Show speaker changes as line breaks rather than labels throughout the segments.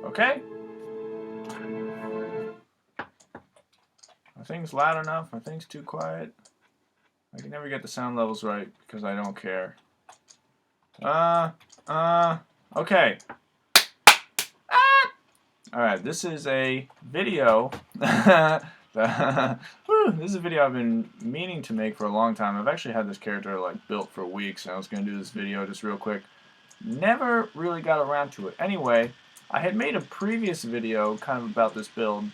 Okay? My thing's loud enough. My thing's too quiet. I can never get the sound levels right because I don't care. Okay. Alright, this is a video. This is a video I've been meaning to make for a long time. I've actually had this character like built for weeks, and I was going to do this video just real quick. Never really got around to it. Anyway, I had made a previous video kind of about this build,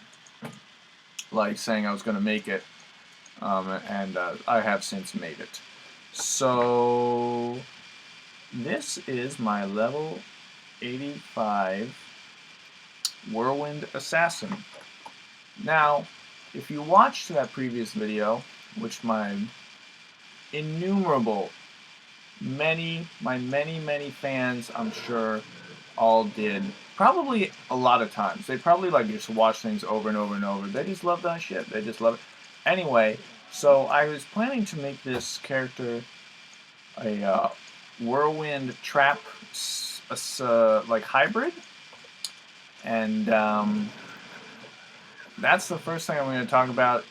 like saying I was going to make it, and I have since made it. So this is my level 85 Whirlwind Assassin. Now, if you watched that previous video, which my innumerable, many fans, I'm sure, all did, probably a lot of times. They probably like just watch things over and over and over. They just love that shit. They just love it. Anyway, so I was planning to make this character a whirlwind trap like hybrid, and that's the first thing I'm going to talk about.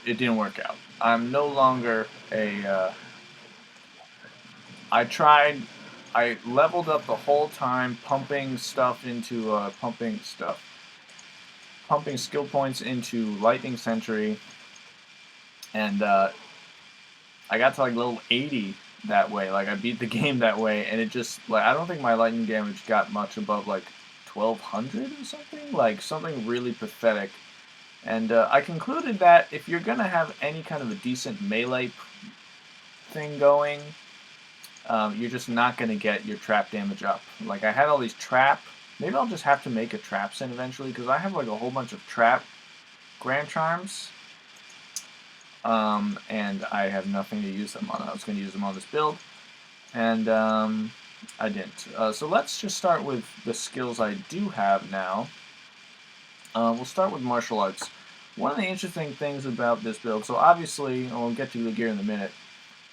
It didn't work out. I'm no longer a I leveled up the whole time, pumping stuff into pumping skill points into Lightning Sentry, and I got to like level 80 that way. Like I beat the game that way, and it just like I don't think my lightning damage got much above like 1200 or something, like something really pathetic. And I concluded that if you're gonna have any kind of a decent melee thing going, you're just not gonna get your trap damage up. Like I had all these trap. Maybe I'll just have to make a trap sin eventually, because I have like a whole bunch of trap Grand Charms. And I have nothing to use them on. I was going to use them on this build, and I didn't. So let's just start with the skills I do have now. We'll start with martial arts. One of the interesting things about this build, so obviously, and we'll get to the gear in a minute,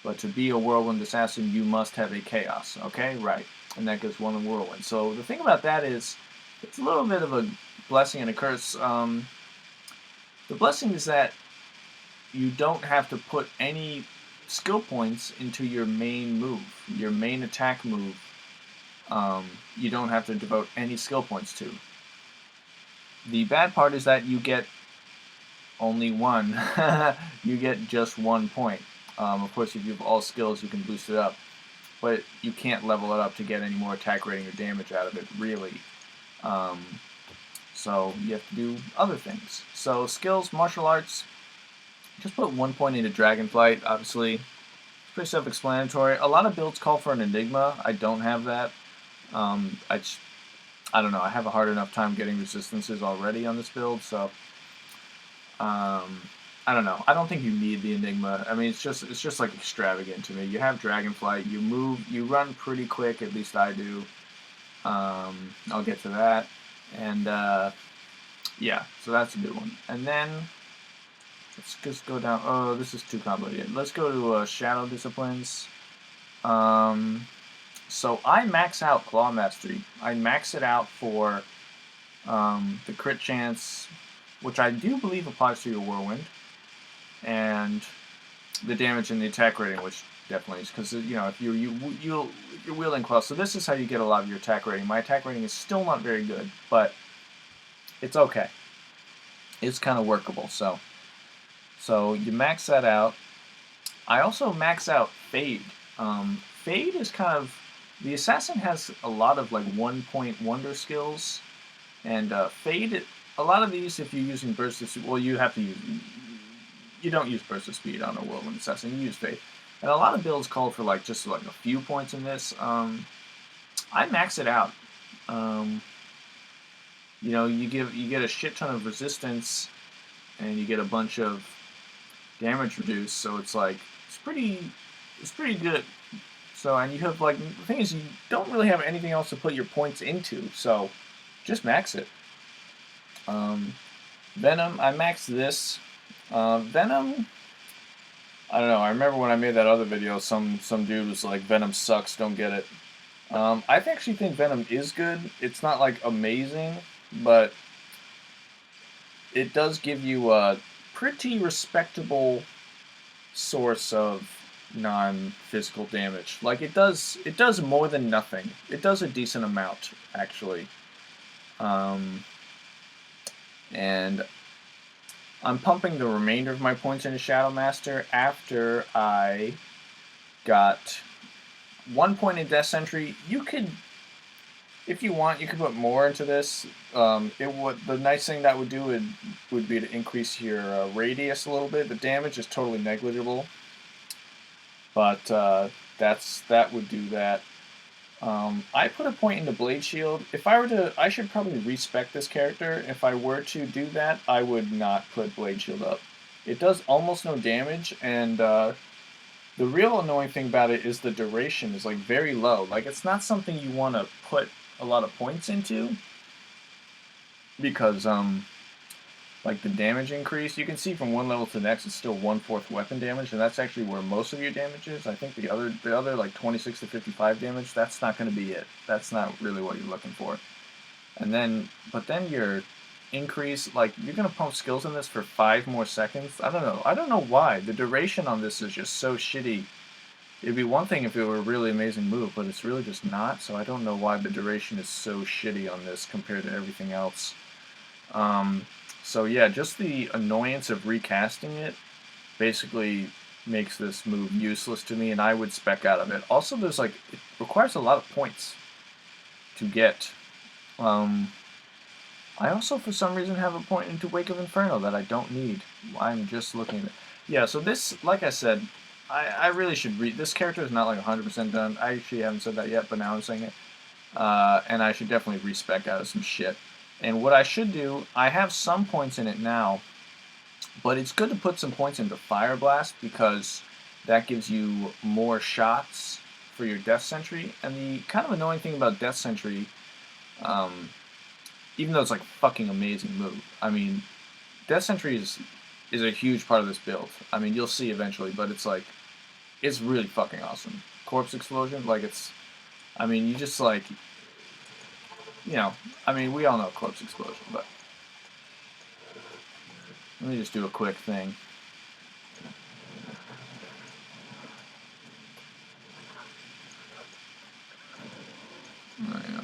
but to be a Whirlwind Assassin, you must have a Chaos, okay? Right. And that gives one a Whirlwind. So the thing about that is, it's a little bit of a blessing and a curse. The blessing is that you don't have to put any skill points into your main move, your main attack move. You don't have to devote any skill points to. The bad part is that you get only one. You get just 1 point. Of course, if you have all skills, you can boost it up, but you can't level it up to get any more attack rating or damage out of it, really. So you have to do other things. So skills, martial arts. Just put 1 point into Dragonflight, obviously. It's pretty self-explanatory. A lot of builds call for an Enigma. I don't have that. I don't know. I have a hard enough time getting resistances already on this build, so I don't know. I don't think you need the Enigma. I mean, it's just like extravagant to me. You have Dragonflight. You move. You run pretty quick. At least I do. I'll get to that. And yeah, so that's a good one. And then let's just go down. Oh, this is too complicated. Let's go to Shadow Disciplines. So I max out Claw Mastery. I max it out for the crit chance, which I do believe applies to your Whirlwind, and the damage and the attack rating, which definitely is, because you know if you're wielding claws. So this is how you get a lot of your attack rating. My attack rating is still not very good, but it's okay. It's kind of workable. So you max that out. I also max out Fade. Fade is kind of, the assassin has a lot of like 1 point wonder skills, and Fade, a lot of these, if you're using burst of speed, well, you don't use burst of speed on a Whirlwind Assassin, you use Fade. And a lot of builds call for like just like a few points in this. I max it out. You know, you get a shit ton of resistance, and you get a bunch of damage reduced, so it's like it's pretty good. So, and you have like, the thing is, you don't really have anything else to put your points into, so just max it. Venom, I maxed this. Venom, I don't know. I remember when I made that other video, some dude was like, "Venom sucks, don't get it." I actually think Venom is good. It's not like amazing. but it does give you a pretty respectable source of non-physical damage. Like it does more than nothing. It does a decent amount actually. And I'm pumping the remainder of my points into Shadow Master after I got 1 point in Death Sentry. You could, if you want, you could put more into this. The nice thing that would do would be to increase your radius a little bit. The damage is totally negligible, but that would do that. I put a point into Blade Shield. If I were to, I should probably respec this character. If I were to do that, I would not put Blade Shield up. It does almost no damage, and the real annoying thing about it is the duration is like very low. Like it's not something you want to put a lot of points into because like the damage increase, you can see from one level to the next it's still 1/4 weapon damage, and that's actually where most of your damage is. I think the other like 26 to 55 damage, that's not going to be it. That's not really what you're looking for. And then, but then your increase, like you're going to pump skills in this for 5 more seconds. I don't know why. The duration on this is just so shitty. It'd be one thing if it were a really amazing move, but it's really just not, so I don't know why the duration is so shitty on this compared to everything else. So yeah, just the annoyance of recasting it basically makes this move useless to me, and I would spec out of it. Also, it requires a lot of points to get. I also, for some reason, have a point into Wake of Inferno that I don't need. I'm just looking at it. Yeah, so this, like I said, I really should read. This character is not like 100% done. I actually haven't said that yet, but now I'm saying it. And I should definitely respec out of some shit. And what I should do, I have some points in it now, but it's good to put some points into Fire Blast because that gives you more shots for your Death Sentry. And the kind of annoying thing about Death Sentry, even though it's like a fucking amazing move, I mean, Death Sentry is a huge part of this build. I mean, you'll see eventually, but it's like, it's really fucking awesome. Corpse Explosion, like it's, I mean, you just like, you know, I mean, we all know Corpse Explosion, but let me just do a quick thing. Oh, yeah.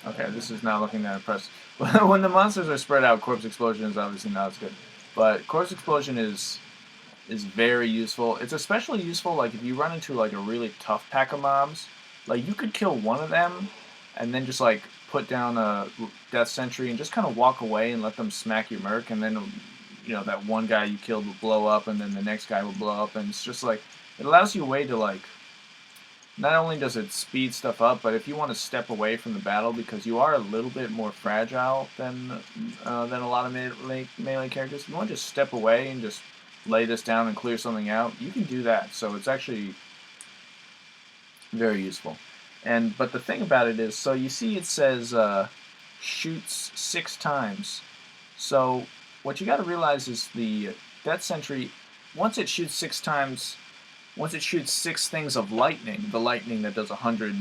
Okay, this is not looking that impressive. When the monsters are spread out, Corpse Explosion is obviously not as good. But Corpse Explosion is very useful. It's especially useful like if you run into like a really tough pack of mobs. Like you could kill one of them and then just like put down a Death Sentry and just kind of walk away and let them smack your merc, and then you know that one guy you killed will blow up, and then the next guy will blow up, and it's just like it allows you a way to like. Not only does it speed stuff up, but if you want to step away from the battle because you are a little bit more fragile than a lot of melee characters, if you want to just step away and just lay this down and clear something out, you can do that. So it's actually very useful. But the thing about it is, so you see it says shoots 6 times. So what you got to realize is the Death Sentry, once it shoots 6 times. Once it shoots 6 things of lightning, the lightning that does 100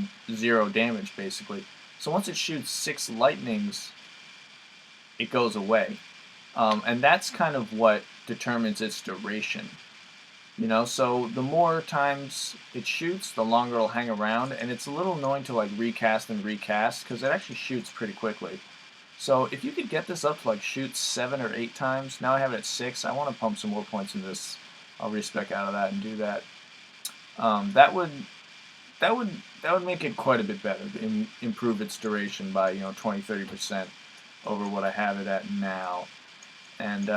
damage, basically. So once it shoots 6 lightnings, it goes away. And that's kind of what determines its duration. You know, so the more times it shoots, the longer it'll hang around, and it's a little annoying to like recast and recast, because it actually shoots pretty quickly. So if you could get this up to like shoot 7 or 8 times, now I have it at 6, I want to pump some more points in this. I'll respec out of that and do that. That would make it quite a bit better, improve its duration by 20-30% over what I have it at now. And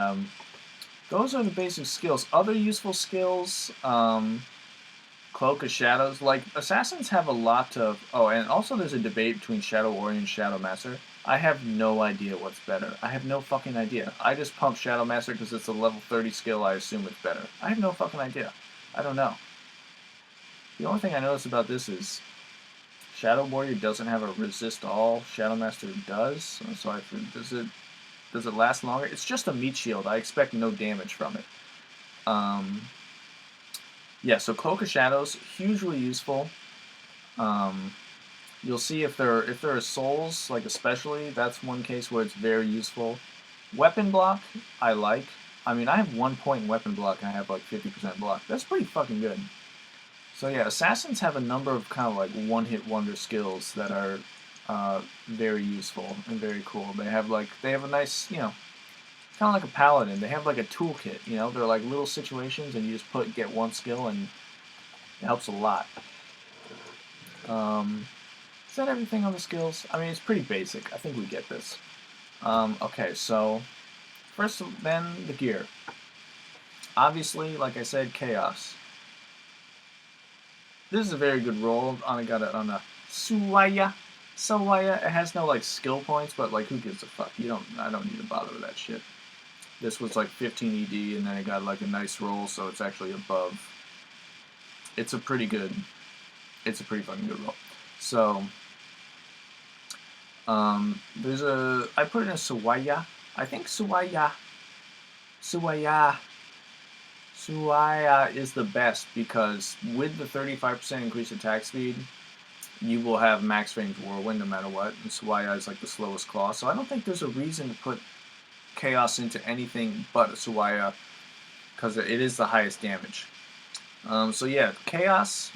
those are the basic skills. Other useful skills, Cloak of Shadows. Like assassins have a lot of. Oh, and also there's a debate between Shadow Warrior and Shadow Master. I have no idea what's better. I have no fucking idea. I just pump Shadow Master because it's a level 30 skill. I assume it's better. I have no fucking idea. I don't know. The only thing I notice about this is Shadow Warrior doesn't have a resist all. Shadow Master does. So does it last longer? It's just a meat shield. I expect no damage from it. Yeah, so Cloak of Shadows, hugely useful. You'll see if there are souls, like especially, that's one case where it's very useful. Weapon block, I like. I mean, I have 1 point in weapon block, and I have like 50% block. That's pretty fucking good. So yeah, assassins have a number of kind of like one-hit wonder skills that are very useful and very cool. They have a nice, kind of like a paladin. They have like a toolkit. They're like little situations, and you just get one skill, and it helps a lot. Is that everything on the skills? I mean, it's pretty basic. I think we get this. Okay, so first, then the gear. Obviously, like I said, chaos. This is a very good roll. I got it on a Suwaya. It has no like skill points, but like who gives a fuck? I don't need to bother with that shit. This was like 15 ED, and then it got like a nice roll, so it's actually above. It's a pretty fucking good roll. So, I put in a Suwaya. I think Suwaya is the best because with the 35% increased attack speed, you will have max range Whirlwind no matter what, and Suwaya is like the slowest claw, so I don't think there's a reason to put Chaos into anything but Suwaya, because it is the highest damage. So yeah, Chaos,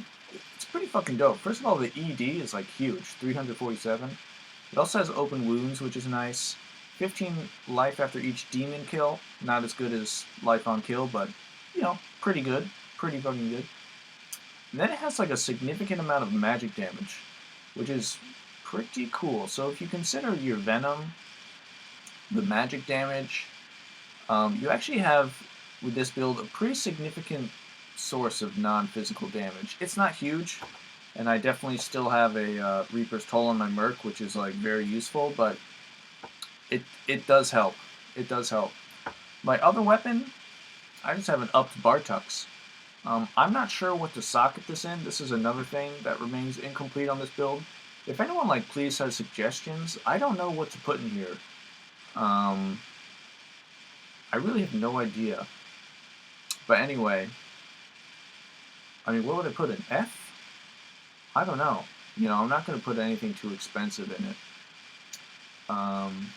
it's pretty fucking dope. First of all, the ED is like huge, 347. It also has open wounds, which is nice. 15 life after each demon kill, not as good as life on kill, but pretty good, pretty fucking good. And then it has like a significant amount of magic damage, which is pretty cool. So if you consider your Venom, the magic damage, you actually have, with this build, a pretty significant source of non-physical damage. It's not huge, and I definitely still have a Reaper's Toll on my Merc, which is like very useful, but it does help. It does help. My other weapon, I just have an upped Bartux. I'm not sure what to socket this in. This is another thing that remains incomplete on this build. If anyone please has suggestions, I don't know what to put in here. I really have no idea. But anyway, I mean, what would I put in? F? I don't know. I'm not going to put anything too expensive in it. I'm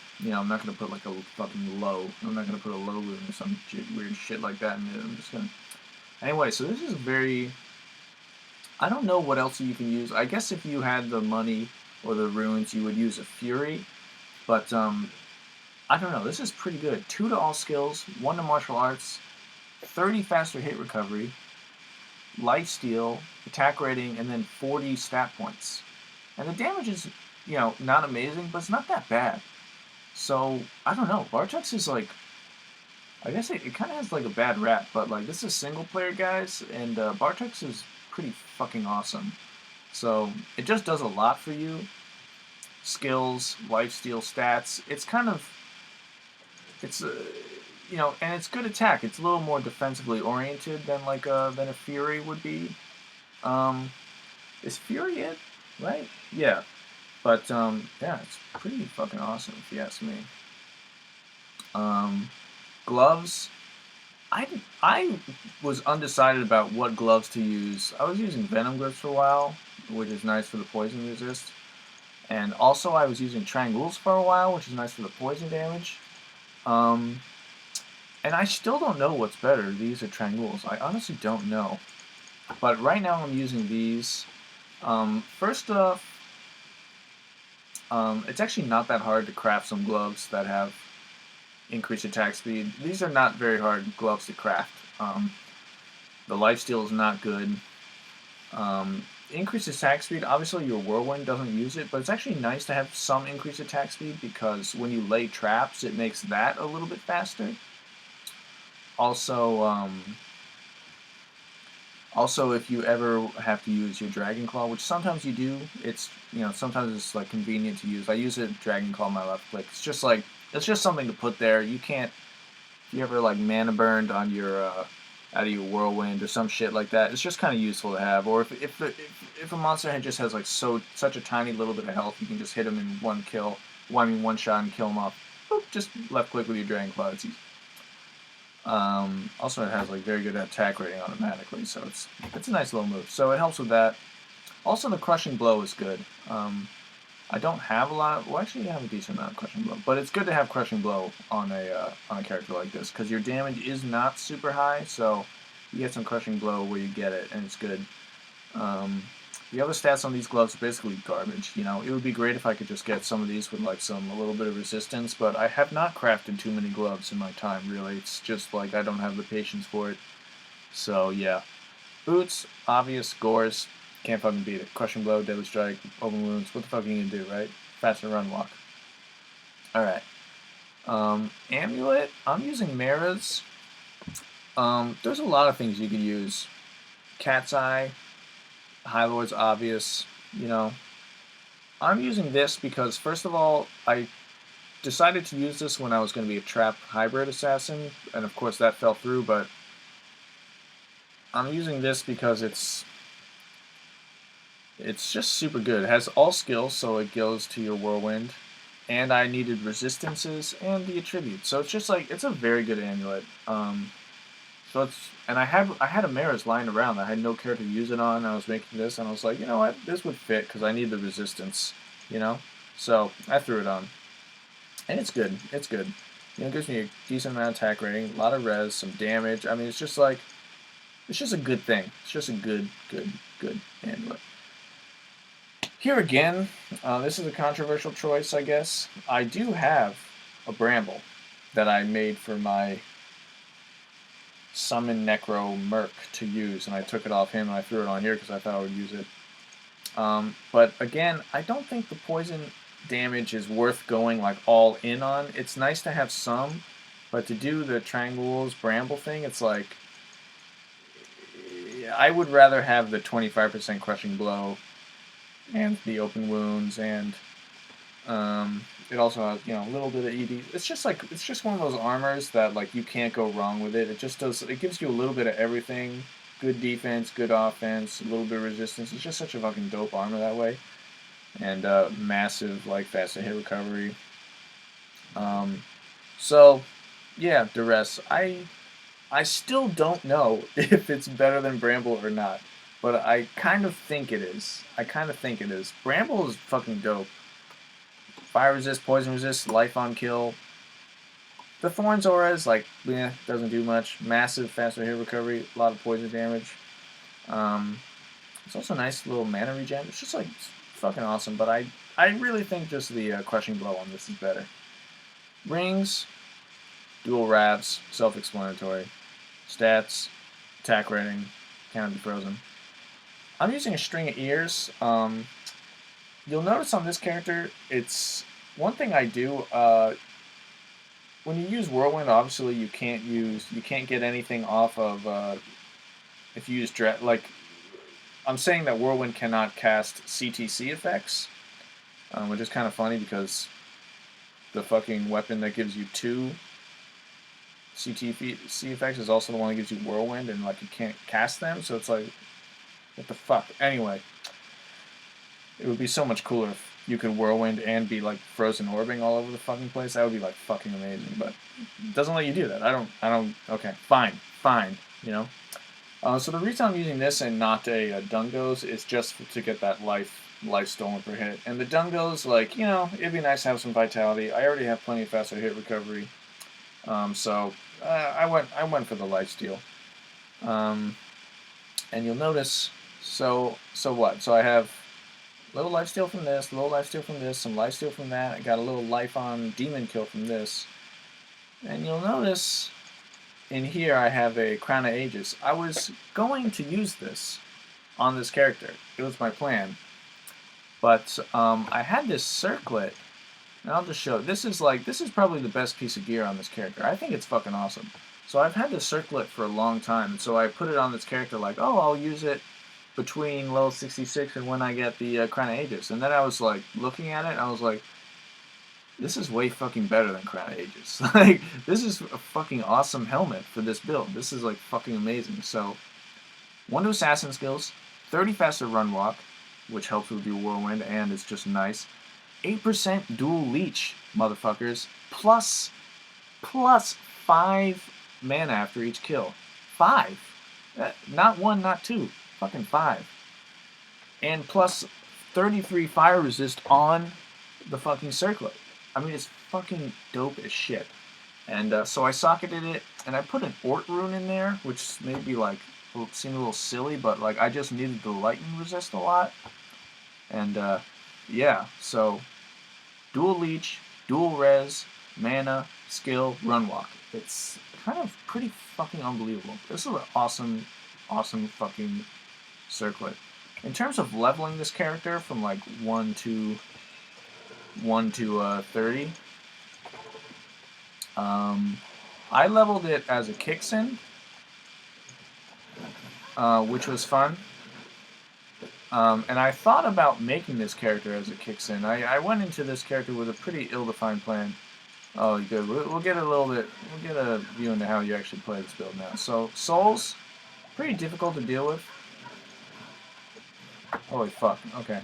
not going to put like a fucking low. I'm not going to put a low rune or some weird shit like that in it. I'm just going to... Anyway, so this is very... I don't know what else you can use. I guess if you had the money or the runes, you would use a Fury. But, I don't know. This is pretty good. 2 to all skills, 1 to martial arts, 30 faster hit recovery, lifesteal, attack rating, and then 40 stat points. And the damage is, not amazing, but it's not that bad. So, I don't know. Bartux is like... I guess it kind of has like a bad rap, but like this is single player, guys, and Bartux is pretty fucking awesome. So it just does a lot for you. Skills, lifesteal, stats. It's kind of, and it's good attack. It's a little more defensively oriented than than a Fury would be. Is Fury it? Right? Yeah. But yeah, it's pretty fucking awesome if you ask me. Gloves. I was undecided about what gloves to use. I was using Venom grips for a while, which is nice for the poison resist. And also I was using Triangles for a while, which is nice for the poison damage. And I still don't know what's better, these or Triangles. I honestly don't know. But right now I'm using these. First off, it's actually not that hard to craft some gloves that have increased attack speed. These are not very hard gloves to craft. The lifesteal is not good. Increased attack speed, obviously your Whirlwind doesn't use it, but it's actually nice to have some increased attack speed because when you lay traps, it makes that a little bit faster. Also, if you ever have to use your Dragon Claw, which sometimes you do, it's sometimes it's like convenient to use. I use a Dragon Claw on my left click. It's just something to put there. You can't, if you ever mana burned on your out of your Whirlwind or some shit like that, it's just kind of useful to have. Or if a monster head just has such a tiny little bit of health, you can just hit him in one kill. Well, I mean one shot and kill him off. Boop, just left click with your Dragon Claw. It's easy. Also, it has like very good attack rating automatically, so it's a nice little move. So it helps with that. Also, the crushing blow is good. I don't have a lot. Well, actually, I have a decent amount of crushing blow, but it's good to have crushing blow on a character like this because your damage is not super high, so you get some crushing blow where you get it, and it's good. The other stats on these gloves are basically garbage. You know, it would be great if I could just get some of these with like a little bit of resistance, but I have not crafted too many gloves in my time. Really, it's just like I don't have the patience for it. So yeah, boots, obvious, gores, can't fucking beat it. Crushing blow, deadly strike, open wounds. What the fuck are you gonna do, right? Faster run, walk. All right. Amulet. I'm using Mara's. There's a lot of things you could use. Cat's Eye. High Lord's obvious, you know. I'm using this because, first of all, I decided to use this when I was going to be a trap hybrid assassin, and of course that fell through, but I'm using this because it's just super good. It has all skills, so it goes to your whirlwind, and I needed resistances and the attributes, so it's just like, it's a very good amulet. So it's, and I had a Maris lying around that I had no care to use it on. I was making this, and I was like, you know what, this would fit because I need the resistance, you know. So I threw it on, and it's good. It's good. You know, it gives me a decent amount of attack rating, a lot of res, some damage. I mean, it's just like, it's just a good thing. It's just a good amulet. Here again, this is a controversial choice, I guess. I do have a Bramble that I made for my Summon Necro Merc to use, and I took it off him and I threw it on here because I thought I would use it. But again, I don't think the poison damage is worth going like all in on. It's nice to have some, but to do the Triangle's Bramble thing, it's like, I would rather have the 25% crushing blow and the open wounds, and it also has, you know, a little bit of ED. It's just like, it's just one of those armors that like you can't go wrong with it. It just does, it gives you a little bit of everything. Good defense, good offense, a little bit of resistance. It's just such a fucking dope armor that way. And massive, like, faster hit recovery. So yeah, Duress. I still don't know if it's better than Bramble or not, but I kind of think it is. I kind of think it is. Bramble is fucking dope. Fire resist, poison resist, life on kill. The Thorns aura is like, doesn't do much. Massive, faster hit recovery, a lot of poison damage. It's also a nice little mana regen. It's just like, it's fucking awesome, but I really think just the crushing blow on this is better. Rings, dual wraps, self-explanatory. Stats, attack rating, cannot be frozen. I'm using a string of ears. You'll notice on this character, it's one thing I do. When you use Whirlwind, obviously you can't get anything off of if you use like, I'm saying that Whirlwind cannot cast CTC effects, which is kind of funny because the fucking weapon that gives you 2 CTC effects is also the one that gives you Whirlwind, and like you can't cast them, so it's like, what the fuck? Anyway, it would be so much cooler if you could Whirlwind and be like frozen orbing all over the fucking place. That would be like fucking amazing, but it doesn't let you do that. I don't, okay, fine, you know? So the reason I'm using this and not a Dungos is just to get that life stolen per hit. And the Dungos, like, you know, it'd be nice to have some vitality. I already have plenty of faster hit recovery. So I went for the life steal. And you'll notice, so what? So I have a little life steal from this, a little life steal from this, some life steal from that. I got a little life on demon kill from this. And you'll notice in here I have a Crown of Ages. I was going to use this on this character. It was my plan. But I had this circlet, and I'll just show it. This is probably the best piece of gear on this character. I think it's fucking awesome. So I've had this circlet for a long time, and so I put it on this character like, oh, I'll use it between level 66 and when I get the Crown of Ages. And then I was like, looking at it, and I was like, this is way fucking better than Crown of Ages. Like, this is a fucking awesome helmet for this build. This is like fucking amazing. So, 1 to assassin skills, 30 faster run walk, which helps with your whirlwind, and it's just nice. 8% dual leech, motherfuckers, plus 5 mana after each kill. 5. Not 1, not 2. Fucking 5. And plus 33 fire resist on the fucking circlet. I mean, it's fucking dope as shit. And so I socketed it, and I put an Ort rune in there, which may be like, seemed a little silly, but like I just needed the lightning resist a lot. And yeah, so dual leech, dual res, mana, skill, run walk. It's kind of pretty fucking unbelievable. This is an awesome, awesome fucking circlet. In terms of leveling this character from like 1 to 30, I leveled it as a Kixin, which was fun. And I thought about making this character as a Kixin. I went into this character with a pretty ill-defined plan. Oh, good. We'll get a little bit. We'll get a view into how you actually play this build now. So souls, pretty difficult to deal with. Holy fuck. Okay.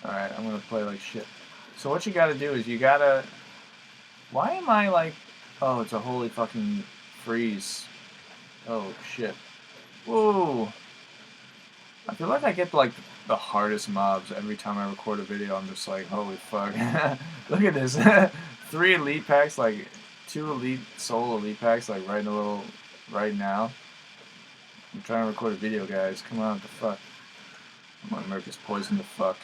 Alright, I'm gonna play like shit. So what you gotta do is you gotta... Why am I like... Oh, it's a holy fucking freeze. Oh, shit. Whoa! I feel like I get like the hardest mobs every time I record a video. I'm just like, holy fuck. Look at this. 3 elite packs, like 2 elite soul elite packs, like right now. I'm trying to record a video, guys. Come on, what the fuck. Come on, Merc is poisoned the fuck.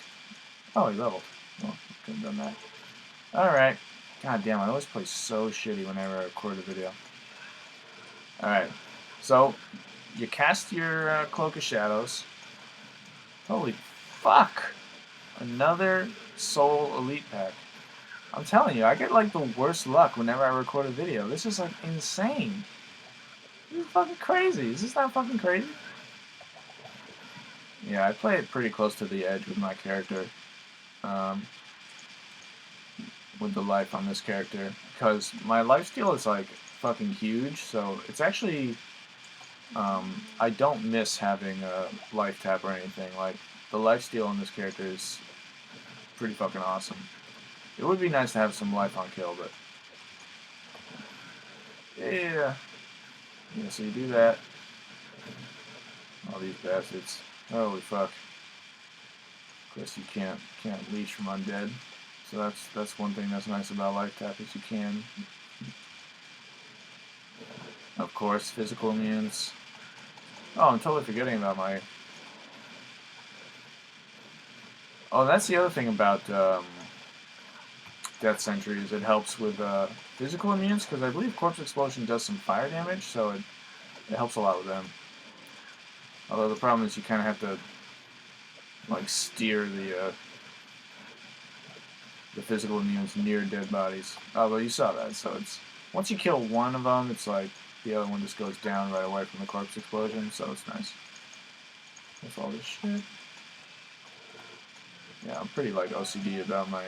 Oh, he leveled. Well, couldn't have done that. Alright. God damn, I always play so shitty whenever I record a video. Alright. So, you cast your Cloak of Shadows. Holy fuck! Another Soul Elite Pack. I'm telling you, I get like the worst luck whenever I record a video. This is like insane. This is fucking crazy. Is this not fucking crazy? Yeah, I play it pretty close to the edge with my character. With the life on this character. Because my lifesteal is like fucking huge, so it's actually... I don't miss having a life tap or anything. Like, the lifesteal on this character is pretty fucking awesome. It would be nice to have some life on kill, but... Yeah, so you do that. All these bastards. Holy fuck. Of course you can't leech from undead. So that's one thing that's nice about life tap is you can. Of course, physical immunes. Oh, I'm totally forgetting about my... Oh, that's the other thing about Death Sentry is it helps with physical immunes, because I believe Corpse Explosion does some fire damage, so it helps a lot with them. Although the problem is you kind of have to like steer the physical immunes near dead bodies. Oh, well, you saw that, so it's... Once you kill one of them, it's like the other one just goes down right away from the Corpse Explosion, so it's nice. That's all this shit. Yeah, I'm pretty like OCD about my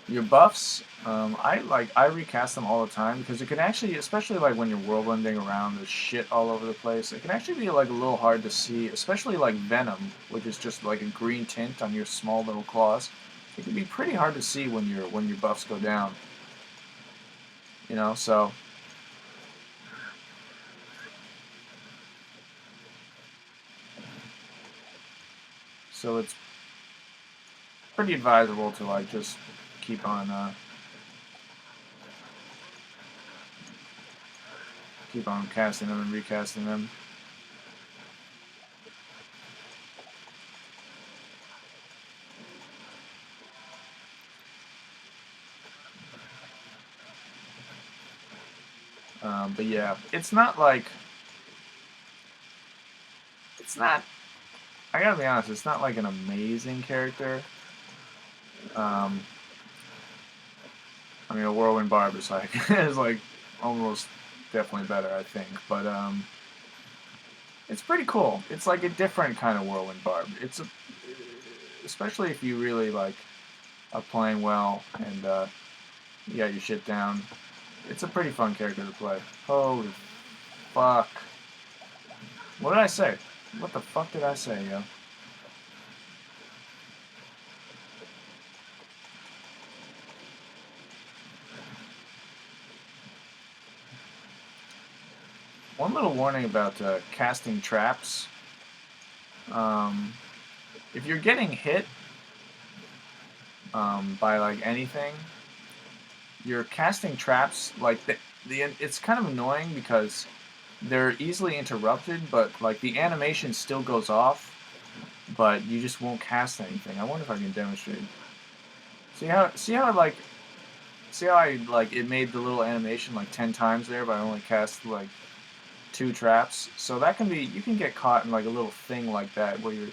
your buffs. I recast them all the time because it can actually, especially like when you're whirlwinding around, there's shit all over the place. It can actually be like a little hard to see, especially like Venom, which is just like a green tint on your small little claws. It can be pretty hard to see when your buffs go down. You know, so it's pretty advisable to like just keep on casting them and recasting them. But yeah, it's not like... I gotta be honest, it's not like an amazing character. I mean, a Whirlwind Barb is like is like almost definitely better, I think. But it's pretty cool. It's like a different kind of Whirlwind Barb. Especially if you really like are playing well and you got your shit down. It's a pretty fun character to play. Holy fuck! What did I say? What the fuck did I say, yo? one little warning about casting traps. If you're getting hit by like anything, you're casting traps like it's kind of annoying because they're easily interrupted, but like the animation still goes off, but you just won't cast anything. I wonder if I can demonstrate. See how I like it made the little animation like 10 times there, but I only cast like 2 traps. So that can be, you can get caught in like a little thing like that where you're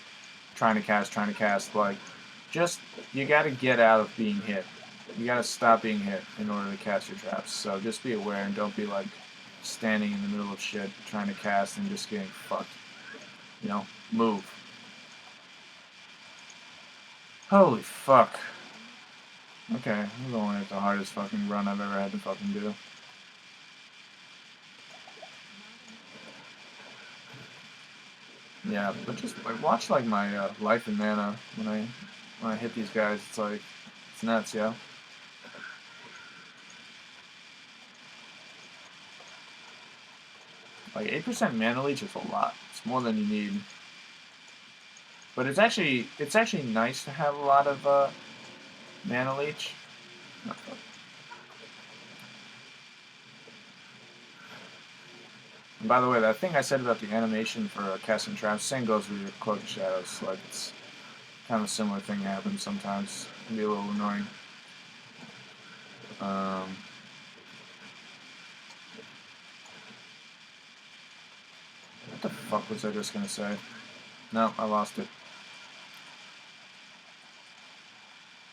trying to cast, like just you got to get out of being hit. You got to stop being hit in order to cast your traps. So just be aware and don't be like standing in the middle of shit trying to cast and just getting fucked. You know, move. Holy fuck. Okay, we're going at the hardest fucking run I've ever had to fucking do. Yeah, but just like watch like my life and mana when I hit these guys. It's like it's nuts, yeah. Like 8% mana leech is a lot. It's more than you need. But it's actually nice to have a lot of mana leech. And by the way, that thing I said about the animation for casting traps, same goes with your Cloak of Shadows. Like it's kind of a similar thing happens sometimes. It can be a little annoying. What the fuck was I just gonna say? No, I lost it.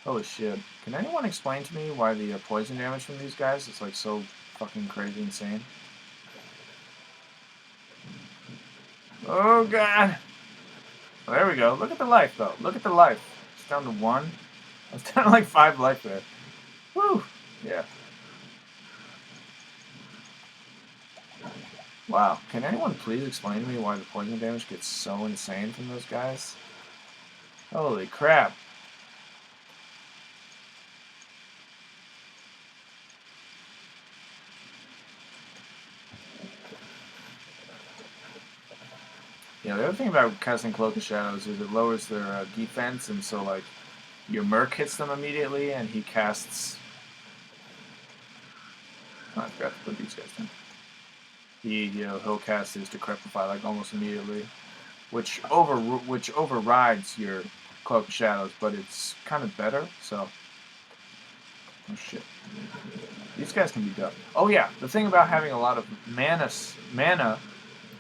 Holy shit. Can anyone explain to me why the poison damage from these guys is like so fucking crazy insane? Oh god! Well, there we go. Look at the life though. Look at the life. It's down to 1. I was down to like 5 life there. Woo! Yeah. Wow. Can anyone please explain to me why the poison damage gets so insane from those guys? Holy crap. Yeah, the other thing about casting Cloak of Shadows is it lowers their defense, and so like your Merc hits them immediately, and he casts. Oh, I forgot to put these guys down. He'll cast his Decrepify like almost immediately, which overrides your Cloak of Shadows, but it's kind of better. So, oh shit, these guys can be done. Oh yeah, the thing about having a lot of mana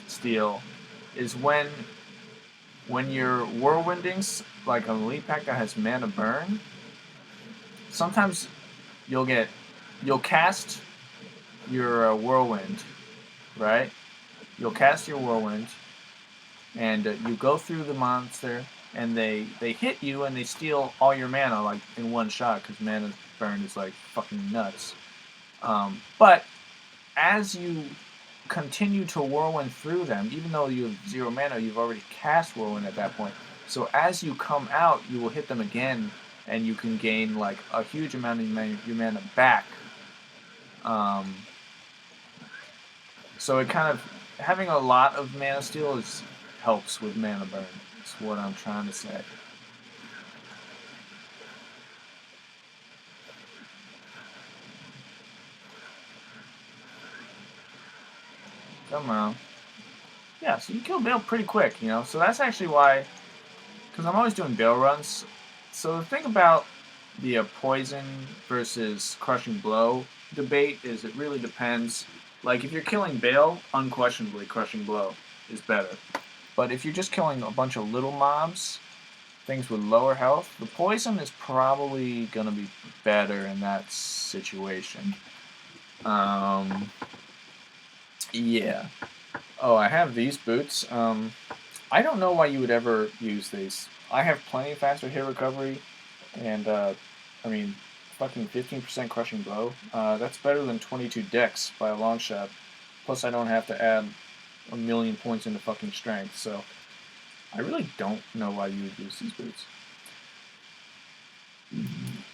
steal is when you're whirlwinding like an elite pack that has mana burn. Sometimes you'll cast your whirlwind, right? You'll cast your whirlwind, and you go through the monster, and they hit you, and they steal all your mana like in one shot because mana burn is like fucking nuts. But as you continue to whirlwind through them, even though you have 0 mana, you've already cast whirlwind at that point. So as you come out, you will hit them again, and you can gain like a huge amount of your mana back. So it kind of having a lot of mana steal helps with mana burn. That's what I'm trying to say. Come on. Yeah, so you kill Bale pretty quick, you know. So that's actually why, because I'm always doing Bale runs. So the thing about the poison versus crushing blow debate is it really depends. Like if you're killing Bale, unquestionably crushing blow is better. But if you're just killing a bunch of little mobs, things with lower health, the poison is probably gonna be better in that situation. Yeah. Oh, I have these boots. I don't know why you would ever use these. I have plenty faster hit recovery, and I mean, fucking 15% crushing blow. That's better than 22 dex by a long shot. Plus, I don't have to add a million points into fucking strength. So, I really don't know why you would use these boots.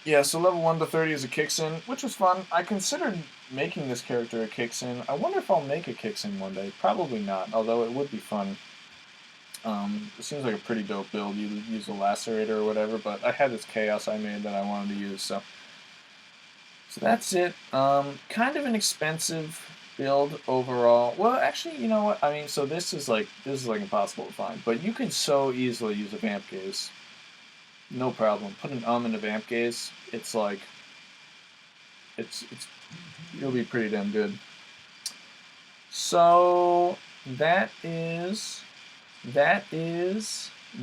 Yeah, so level 1 to 30 is a Kixin, which was fun. I considered making this character a Kixin. I wonder if I'll make a Kixin one day. Probably not, although it would be fun. It seems like a pretty dope build. You use a Lacerator or whatever, but I had this Chaos I made that I wanted to use, so that's it. Kind of an expensive build overall. Well, actually, you know what? I mean, so this is like impossible to find, but you can so easily use a Vamp Gaze. No problem. Put an in a Vamp Gaze. It's like it'll be pretty damn good. So that is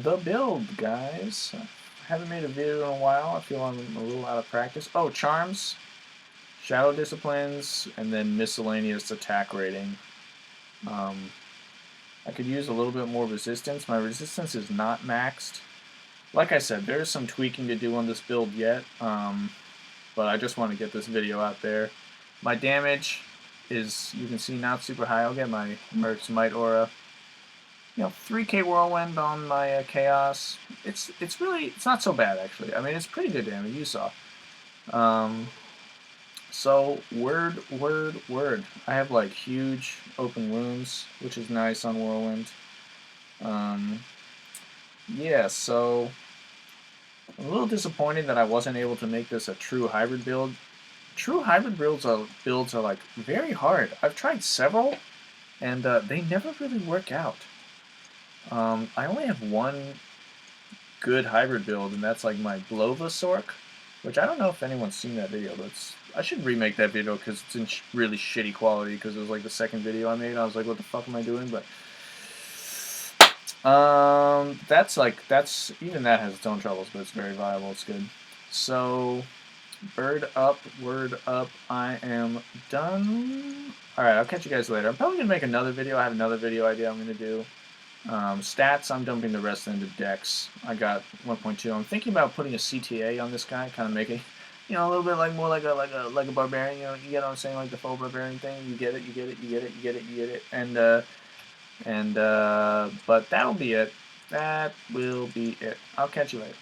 the build, guys. I haven't made a video in a while. I feel I'm a little out of practice. Oh, charms, shadow disciplines, and then miscellaneous attack rating. I could use a little bit more resistance. My resistance is not maxed. Like I said, there is some tweaking to do on this build yet, but I just want to get this video out there. My damage is, you can see, not super high. I'll get my Merc's Might Aura. 3k Whirlwind on my Chaos. It's not so bad, actually. I mean, it's pretty good damage, you saw. So, word. I have, like, huge open wounds, which is nice on Whirlwind. Yeah, so I'm a little disappointed that I wasn't able to make this a true hybrid build. True hybrid builds are like very hard. I've tried several, and they never really work out. I only have one good hybrid build, and that's like my Glovasork, which I don't know if anyone's seen that video, but I should remake that video because it's in really shitty quality because it was like the second video I made. I was like, what the fuck am I doing? But that's even that has its own troubles, but it's very viable. It's good. So, bird up, word up. I am done. Alright, I'll catch you guys later. I'm probably going to make another video. I have another video idea I'm going to do. Stats, I'm dumping the rest into Dex. I got 1.2. I'm thinking about putting a CTA on this guy, kind of making, a little bit more like a barbarian. You get what I'm saying, like the full barbarian thing. You get it. But that'll be it. That will be it. I'll catch you later.